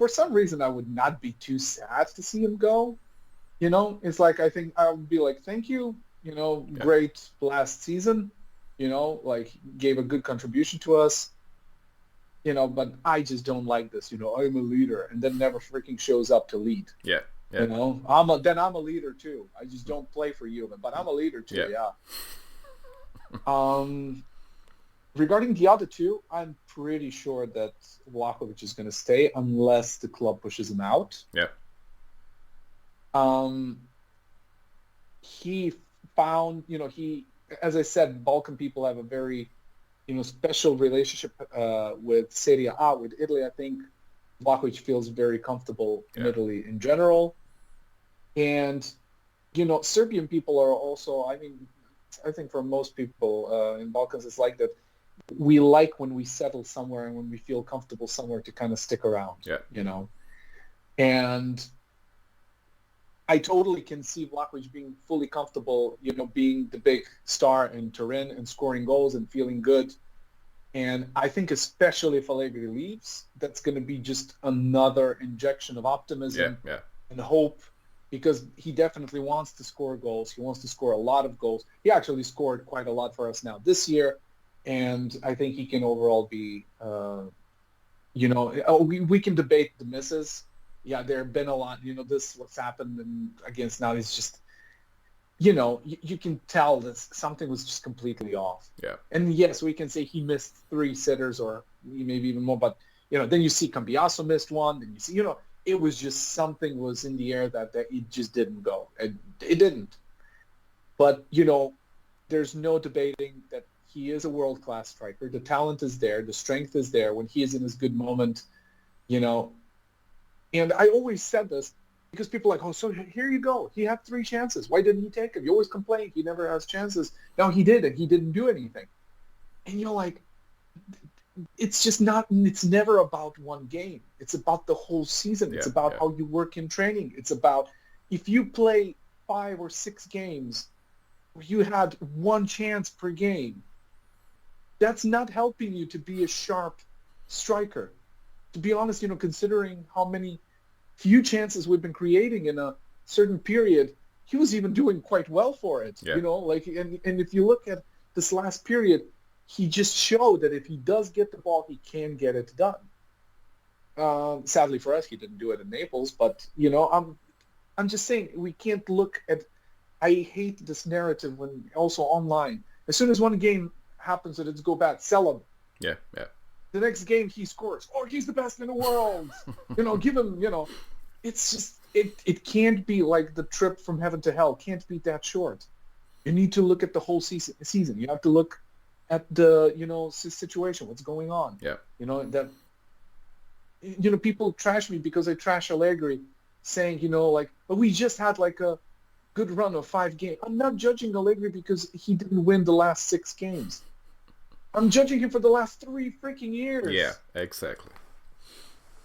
some reason, I would not be too sad to see him go. It's like, I think I would be like, thank you. Great last season, like gave a good contribution to us, but I just don't like this, I'm a leader and then never freaking shows up to lead. I'm a leader too. I just don't play for you, but I'm a leader too. Regarding the other two, I'm pretty sure that Vlahovic is going to stay unless the club pushes him out. He found, as I said, Balkan people have a very, special relationship with Serie A, with Italy. I think Vlahovic feels very comfortable in Italy in general. And, Serbian people are also, I think for most people in Balkans, it's like that. We like when we settle somewhere and when we feel comfortable somewhere to kind of stick around, And I totally can see Vlahovic being fully comfortable, being the big star in Turin and scoring goals and feeling good. And I think especially if Allegri leaves, that's going to be just another injection of optimism and hope, because he definitely wants to score goals. He wants to score a lot of goals. He actually scored quite a lot for us now this year. And I think he can overall be, we can debate the misses. There have been a lot, what's happened against now is just, you can tell that something was just completely off. Yeah. And yes, we can say he missed 3 sitters or maybe even more, but then you see Cambiaso missed one, then you see, it was just something was in the air that it just didn't go. It didn't. But, there's no debating that he is a world-class striker. The talent is there. The strength is there when he is in his good moment, And I always said this because people are like, oh, so here you go. He had 3 chances. Why didn't he take them? You always complain he never has chances. No, he did, and he didn't do anything. And you're like, it's just not, it's never about one game. It's about the whole season. It's about how you work in training. It's about if you play 5 or 6 games where you had 1 chance per game, that's not helping you to be a sharp striker. To be honest, considering how many few chances we've been creating in a certain period, he was even doing quite well for it. Yeah. And if you look at this last period, he just showed that if he does get the ball, he can get it done. Sadly for us, he didn't do it in Naples, but I'm just saying we can't look at. I hate this narrative when also online. As soon as one game happens that it's go bad, sell him. Yeah. The next game he scores. Oh, he's the best in the world. Give him. It's just it can't be like the trip from heaven to hell. Can't be that short. You need to look at the whole season. You have to look at the situation. What's going on? Yeah. That. People trash me because I trash Allegri, saying but we just had like a good run of 5 games. I'm not judging Allegri because he didn't win the last 6 games. I'm judging him for the last 3 freaking years. Yeah, exactly.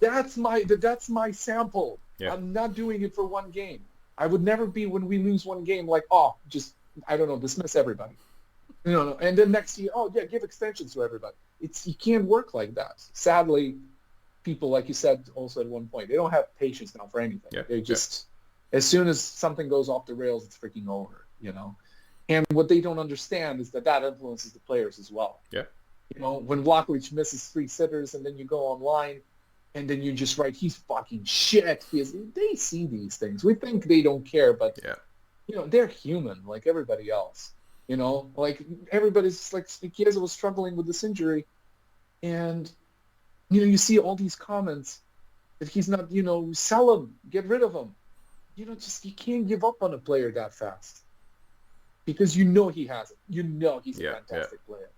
That's my sample. Yeah. I'm not doing it for 1 game. I would never be when we lose 1 game like, just I don't know, dismiss everybody. No. And then next year, give extensions to everybody. You can't work like that. Sadly, people, like you said also at one point, they don't have patience now for anything. Yeah. They just as soon as something goes off the rails, it's freaking over, And what they don't understand is that influences the players as well. Yeah. When Vlahovic misses 3 sitters and then you go online and then you just write, he's fucking shit. They see these things. We think they don't care, but, they're human like everybody else. Like everybody's like, Chiesa was struggling with this injury. And, you see all these comments that he's not, sell him, get rid of him. You can't give up on a player that fast. Because he has it. He's a fantastic player.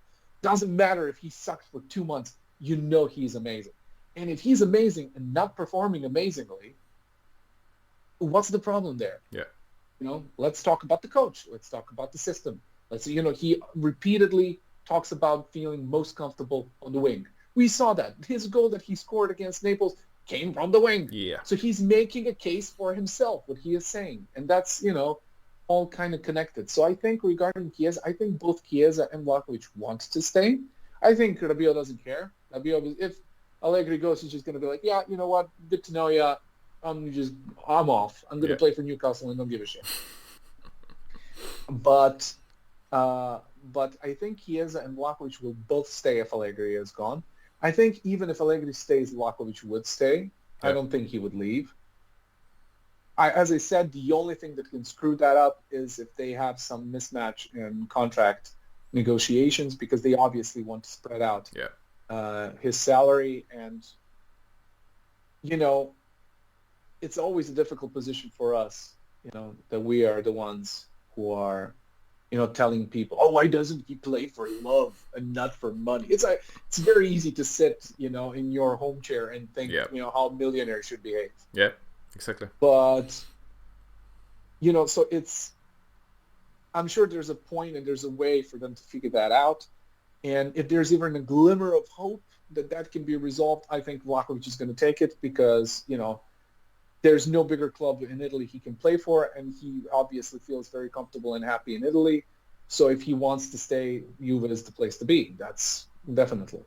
Doesn't matter if he sucks for 2 months. He's amazing. And if he's amazing and not performing amazingly, what's the problem there? Yeah. Let's talk about the coach. Let's talk about the system. He repeatedly talks about feeling most comfortable on the wing. We saw that. His goal that he scored against Naples came from the wing. Yeah. So he's making a case for himself, what he is saying. And that's, all kind of connected. So I think regarding Chiesa, I think both Chiesa and Vlahovic want to stay. I think Rabiot doesn't care. Rabiot, if Allegri goes, he's just going to be like, yeah, you know what? Good to know you. I'm off. I'm going to play for Newcastle and don't give a shit. But I think Chiesa and Vlahovic will both stay if Allegri is gone. I think even if Allegri stays, Vlahovic would stay. Yeah. I don't think he would leave. As I said, the only thing that can screw that up is if they have some mismatch in contract negotiations because they obviously want to spread out his salary. And, it's always a difficult position for us, that we are the ones who are, telling people, oh, why doesn't he play for love and not for money? It's very easy to sit, in your home chair and think, how millionaires should behave. Yeah. Exactly. But, so I'm sure there's a point and there's a way for them to figure that out. And if there's even a glimmer of hope that can be resolved, I think Vlahovic is going to take it because, there's no bigger club in Italy he can play for. And he obviously feels very comfortable and happy in Italy. So if he wants to stay, Juve is the place to be. That's definitely.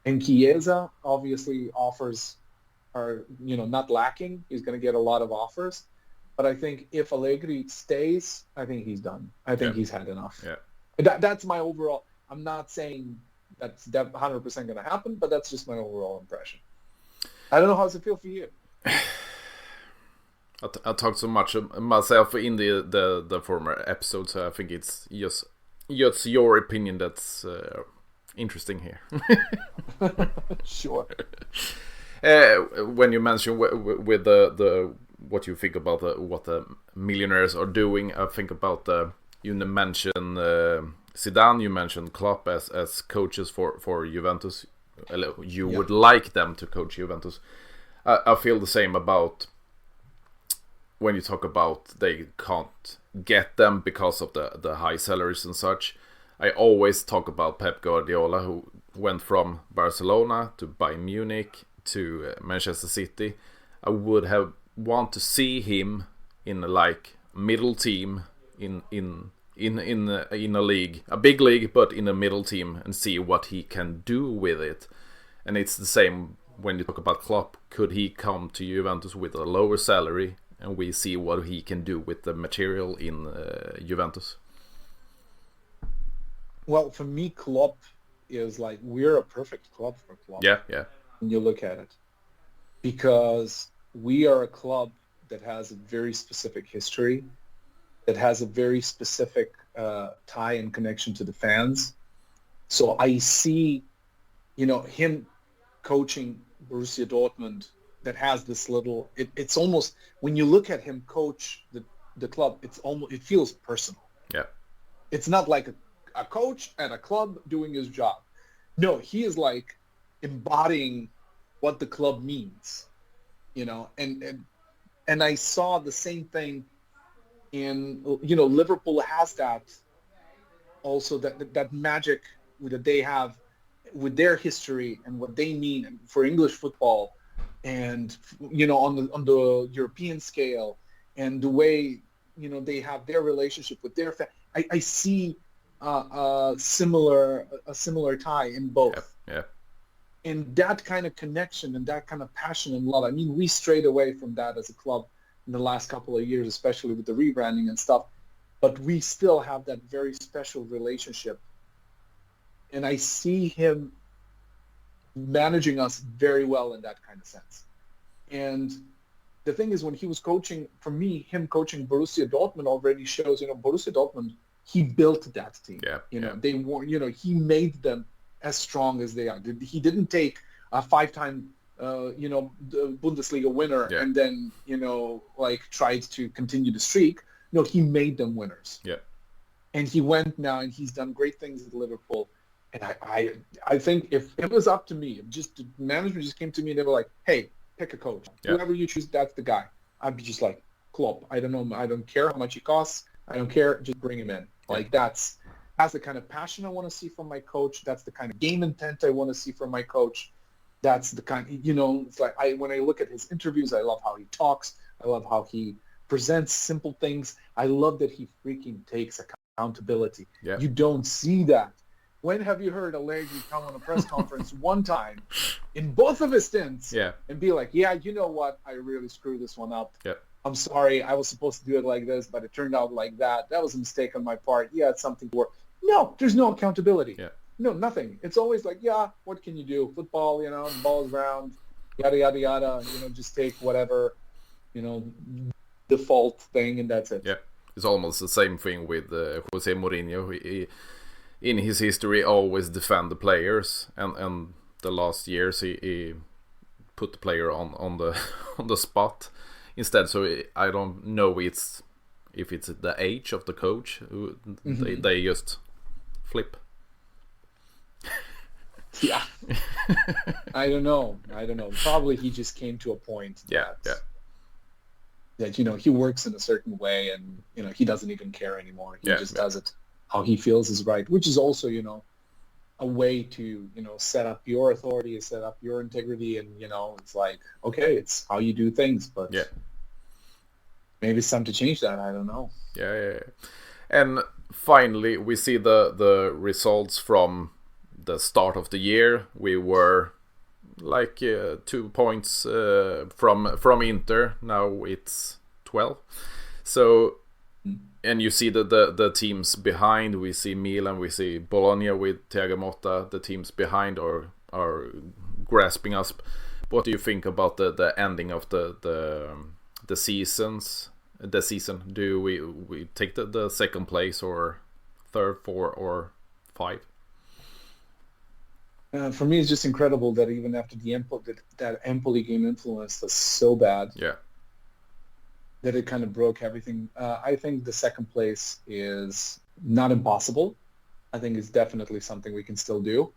And Chiesa obviously offers are, not lacking. He's going to get a lot of offers. But I think if Allegri stays, I think he's done. I think he's had enough. Yeah. That's my overall. I'm not saying that's 100% going to happen, but that's just my overall impression. I don't know how does it feel for you. I talked so much myself in the former episodes, so I think it's just your opinion that's interesting here. Sure. When you mention with the what you think about what the millionaires are doing, I think about you mentioned Zidane, you mentioned Klopp as coaches for Juventus. You would like them to coach Juventus. I feel the same about when you talk about they can't get them because of the high salaries and such. I always talk about Pep Guardiola, who went from Barcelona to Bayern Munich to Manchester City. I would have want to see him in like middle team in a league, a big league, but in a middle team, and see what he can do with it. And it's the same when you talk about Klopp. Could he come to Juventus with a lower salary, and we see what he can do with the material in Juventus? Well, for me, Klopp is like, we're a perfect club for Klopp. Yeah. When you look at it, because we are a club that has a very specific history, that has a very specific tie and connection to the fans. So I see, him coaching Borussia Dortmund, that has this little. It's almost, when you look at him coach the club, it feels personal. Yeah. It's not like a coach at a club doing his job. No, he is like embodying what the club means, and I saw the same thing in, Liverpool has that also, that magic that they have with their history and what they mean for English football, and on the European scale, and the way they have their relationship with their I see a similar tie in both. Yeah. And that kind of connection and that kind of passion and love. I mean, we strayed away from that as a club in the last couple of years, especially with the rebranding and stuff. But we still have that very special relationship. And I see him managing us very well in that kind of sense. And the thing is, when he was coaching, for me, him coaching Borussia Dortmund already shows, Borussia Dortmund, he built that team. They were, he made them as strong as they are. He didn't take a 5-time, Bundesliga winner and then, tried to continue the streak. No, he made them winners. Yeah. And he went now and he's done great things at Liverpool. And I think if it was up to me, if just the management just came to me and they were like, hey, pick a coach. Whoever you choose, that's the guy. I'd be just like, Klopp. I don't know. I don't care how much he costs. I don't care. Just bring him in. Like that's the kind of passion I want to see from my coach. That's the kind of game intent I want to see from my coach. That's the kind, it's like when I look at his interviews, I love how he talks. I love how he presents simple things. I love that he freaking takes accountability. Yeah. You don't see that. When have you heard Allegri come on a press conference one time in both of his stints and be like, yeah, you know what? I really screwed this one up. Yeah. I'm sorry. I was supposed to do it like this, but it turned out like that. That was a mistake on my part. Yeah, it's something to work. No, there's no accountability. Yeah. No, nothing. It's always like, yeah, what can you do? Football, the ball is round, yada, yada, yada. Just take whatever, default thing, and that's it. Yeah. It's almost the same thing with Jose Mourinho. He, in his history, always defend the players, and the last years he put the player on the on the spot instead. So I don't know if it's the age of the coach who they just flip. Yeah. I don't know. Probably he just came to a point that he works in a certain way, and he doesn't even care anymore. He just does it how he feels is right, which is also a way to set up your authority, set up your integrity, and it's like, okay, it's how you do things, but maybe it's time to change that. I don't know. Yeah. And finally, we see the results from the start of the year. We were like 2 points from Inter. Now it's 12. So, and you see the teams behind. We see Milan, we see Bologna with Thiago Motta. The teams behind are grasping us. What do you think about the ending of the the season? Do we take the second place or third, four, or five? For me, it's just incredible that even after that Empoli game influenced us so bad, that it kind of broke everything. I think the second place is not impossible. I think it's definitely something we can still do.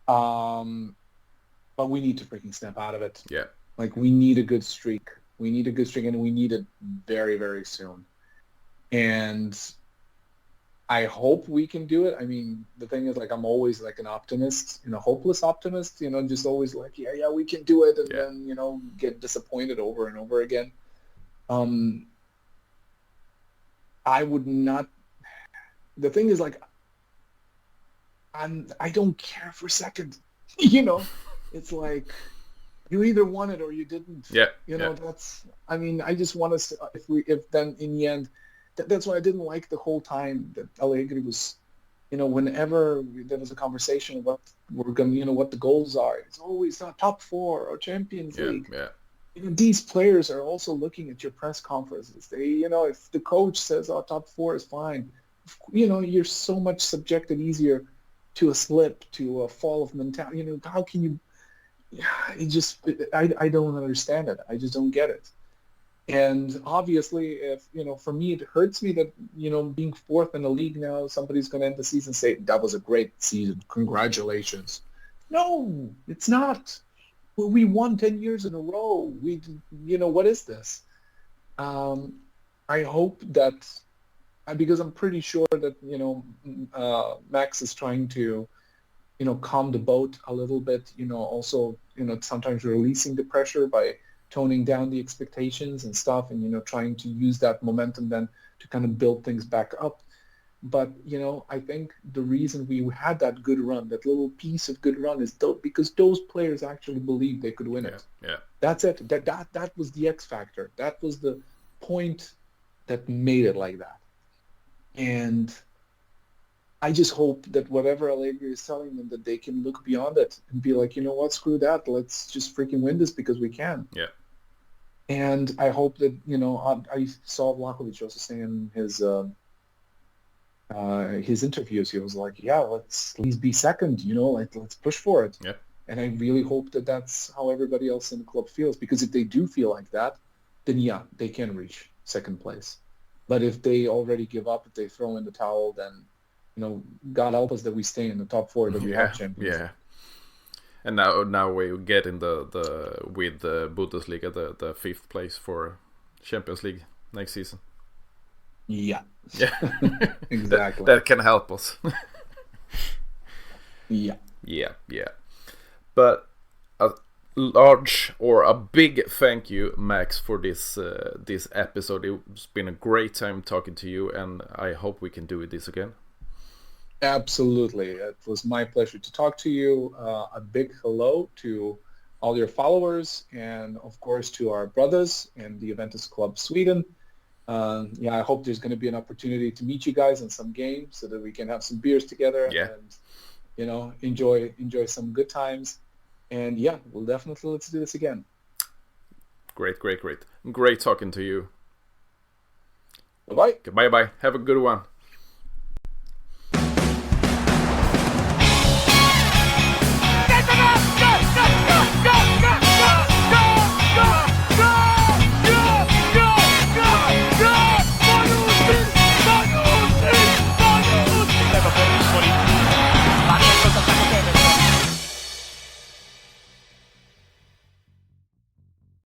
But we need to freaking snap out of it. Yeah. Like, we need a good streak. We need a good streak, and we need it very, very soon. And I hope we can do it. I mean, the thing is, like, I'm always like an optimist, hopeless optimist, just always like, yeah, we can do it. And then, get disappointed over and over again. I would not, the thing is, like, I don't care for second, it's like, you either won it or you didn't. That's, I mean, I just want to, if then in the end, that's why I didn't like the whole time that Allegri was, whenever there was a conversation about we're going to, what the goals are, it's always not top four or Champions League. Yeah. These players are also looking at your press conferences. They, if the coach says, top four is fine, you're so much subjected easier to a slip, to a fall of mentality. How can you, I don't understand it. I just don't get it. And obviously, if, for me, it hurts me that, being fourth in the league now, somebody's going to end the season and say, that was a great season. Congratulations. No, it's not. We won 10 years in a row. What is this? I hope that, because I'm pretty sure that, Max is trying to, calm the boat a little bit, also, sometimes releasing the pressure by toning down the expectations and stuff, and, trying to use that momentum then to kind of build things back up. But, I think the reason we had that good run, that little piece of good run, is because those players actually believed they could win it. Yeah. That's it. That was the X factor. That was the point that made it like that. And I just hope that whatever Allegri is telling them, that they can look beyond it and be like, you know what, screw that. Let's just freaking win this because we can. Yeah. And I hope that, I saw Vlahovic also saying his interviews, he was like, yeah, let's at least be second, let's push for it. Yeah. And I really hope that that's how everybody else in the club feels, because if they do feel like that, then yeah, they can reach second place. But if they already give up, if they throw in the towel, then, God help us that we stay in the top four, that we have champions. Yeah. And now we get in with the Bundesliga, the fifth place for Champions League next season. Yeah. Yeah. Exactly. that can help us. Yeah. But a large or a big thank you, Max, for this episode. It's been a great time talking to you, and I hope we can do this again. Absolutely. It was my pleasure to talk to you. A big hello to all your followers, and of course to our brothers in the Juventus Club Sweden. I hope there's going to be an opportunity to meet you guys in some games so that we can have some beers together and, enjoy some good times. And we'll definitely, let's do this again. Great. Great talking to you. Bye-bye. Bye-bye. Have a good one.